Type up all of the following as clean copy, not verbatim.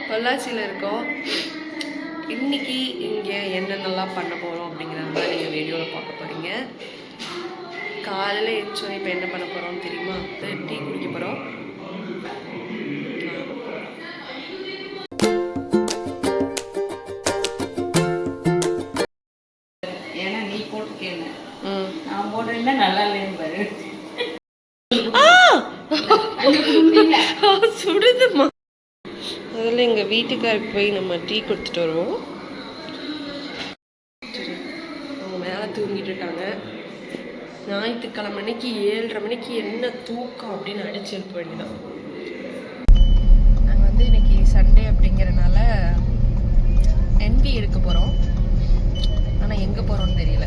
பொள்ளாச்சியில் இருக்கோம். இன்னைக்கு இங்கே என்னென்னலாம் பண்ண போகிறோம் அப்படிங்கிறத நீங்கள் வீடியோவில் பார்க்க போகிறீங்க. காலையில் எழுந்தோம். இப்போ என்ன பண்ண போகிறோம் தெரியுமா? டீ குடிக்க போகிறோம். ஏன்னா நீ போட்டுக்கேன் நான் போடுறேன்னா நல்லா இல்லைன்னு பாரு. சுடுதுமா. அதில் எங்கள் வீட்டுக்காருக்கு போய் நம்ம டீ கொடுத்துட்டு வருவோம். அவங்க மேலே தூங்கிட்டு இருக்காங்க. ஞாயிற்றுக்கிழமை அன்னைக்கு 7:30 மணிக்கு என்ன தூக்கம் அப்படின்னு அடிச்சு எழுப்ப வேண்டியதான். நாங்கள் வந்து இன்னைக்கு சண்டே அப்படிங்கிறனால என்வி எடுக்க போகிறோம். ஆனால் எங்கே போகிறோம்னு தெரியல.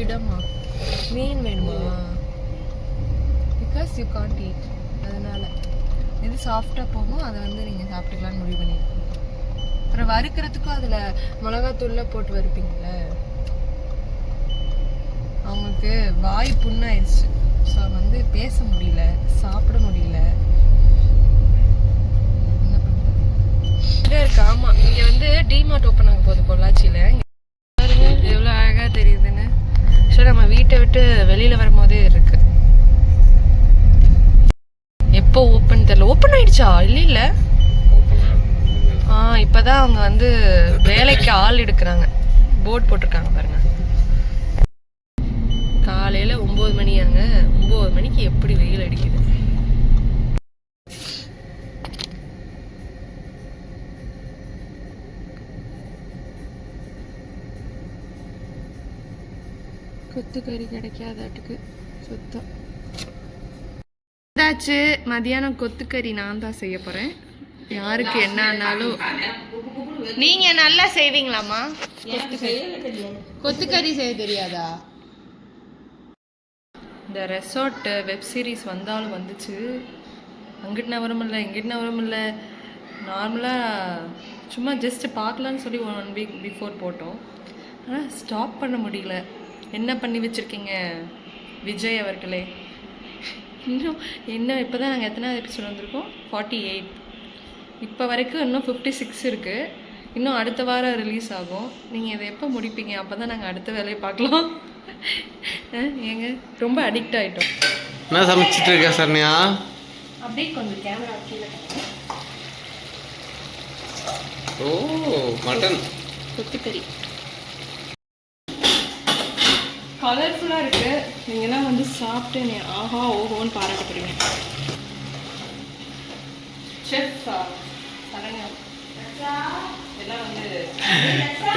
இடமா மீன் வேணுமா? Because you can't eat. அதனால எது சாஃப்டாக போகும் அதை வந்து நீங்கள் சாப்பிட்டுக்கலான்னு முடிவு பண்ணியிருக்கோம். அப்புறம் வறுக்கிறதுக்கும் அதில் மிளகாத்தூள்லாம் போட்டு வறுப்பீங்கள, அவங்களுக்கு வாய் புண்ணாயிடுச்சு. ஸோ வந்து பேச முடியல, சாப்பிட முடியல. என்ன பண்ணுறது இருக்கு. ஆமாம், இங்கே வந்து டிமார்ட் ஓப்பன் ஆக போகுது பொள்ளாச்சியில். பாருங்க எவ்வளோ அழகாக தெரியுதுன்னு. ஸோ நம்ம வீட்டை விட்டு வெளியில் வரும்போதே இருக்கு. எப்போ ஓப்பன் தெரியல. ஓப்பன் ஆயிடுச்சா? இல்லை இப்போதான் அவங்க வந்து வேலைக்கு ஆள் எடுக்கிறாங்க. போர்ட் போட்டிருக்காங்க பாருங்க. காலையில் 9 மணியாங்க. 9 மணிக்கு எப்படி வெயில் அடிக்குது. கொத்துக்கறி கிடைக்காதாட்டுக்கு சுத்தம். ஏதாச்சு மதியானம் கொத்துக்கறி நான் தான் செய்ய போகிறேன். யாருக்கு என்ன ஆனாலும். நீங்கள் நல்லா செய்வீங்களாம்மா? கொத்துக்கறி செய்ய தெரியாதா? இந்த ரெசார்ட் வெப் சீரிஸ் வந்தாலும் வந்துச்சு. அங்கிட்டு நவரமில்லை, இங்கிட்டு நவரமில்லை. நார்மலாக சும்மா ஜஸ்ட்டு பார்க்கலான்னு சொல்லி 1 வீக் பிஃபோர் போட்டோம். ஆனால் ஸ்டாப் பண்ண முடியல. என்ன பண்ணி வச்சுருக்கீங்க விஜய் அவர்களே? இன்னும் என்ன இப்போ தான் நாங்கள் எத்தனாவது எபிசோட் வந்திருக்கோம்? 48. இப்போ வரைக்கும் இன்னும் 56 இருக்குது. இன்னும் அடுத்த வாரம் ரிலீஸ் ஆகும். நீங்கள் இதை எப்போ முடிப்பீங்க? அப்போ தான் நாங்கள் அடுத்த வேலையை பார்க்கலாம். ஏங்க ரொம்ப அடிக்ட் ஆகிட்டோம். என்ன சமைச்சிட்டு இருக்க சரண்யா? அப்படியே கொஞ்சம் கேமரா கீழே. ஓ, மட்டன் கொத்துக்கறி கலர்ஃபுல்லாக இருக்குது. நீங்கள்லாம் வந்து சாப்பிட்டு நீ ஆஹா ஓஹோன்னு பாராட்ட போறீங்க. செஃப்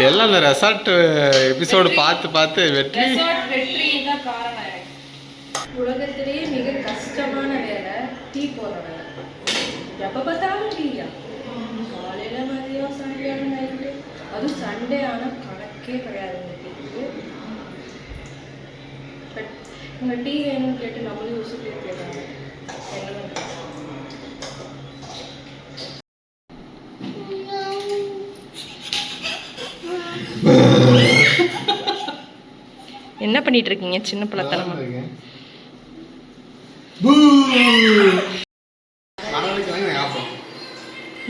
எல்லாம் இந்த ரெசார்ட் எபிசோடு பார்த்து வெற்றி தான் காரணம். உலகத்திலேயே மிக கஷ்டமான வேலை டீ போடுற வேலை. எப்போ பார்த்தாலும் டீயா? காலையில் மதியம் சாயங்காலம் நைட்டு. அதுவும் சண்டே ஆனால் கணக்கே கிடையாது. இவங்க டீ வேணும்னு கேட்டு நம்மளே யோசிச்சு கேட்குறாங்க. என்ன பண்ணிட்டு இருக்கீங்க சின்ன பிள்ளைத்தனமா?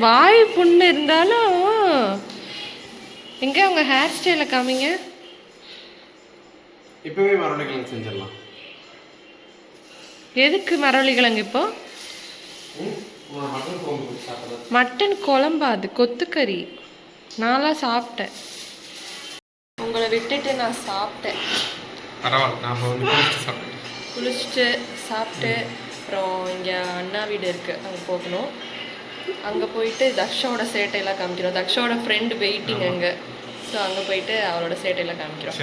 வாய் புண்ணு இருந்தாலும் எங்க அவங்க ஹேர் ஸ்டைல காமிங்க. இப்பவே மரவள்ளிக்கிழங்கு செஞ்சிடலாம். எதுக்கு மரவள்ளிக்கிழங்கு இப்போ? மட்டன் குழம்பா? அது கொத்துக்கறி. நான்லாம் சாப்பிட்டேன். உங்களை விட்டுட்டு நான் சாப்பிட்டேன். குளிச்சுட்டு சாப்பிட்டு அப்புறம் இங்கே அண்ணா வீடு இருக்குது, அங்கே போகணும். அங்கே போயிட்டு தக்ஷோட சேட்டையெல்லாம் காமிக்கிறோம். தக்ஷோட ஃப்ரெண்டு வெயிட்டிங் அங்கே. ஸோ அங்கே போயிட்டு அவளோட சேட்டையெல்லாம் காமிக்கிறோம்.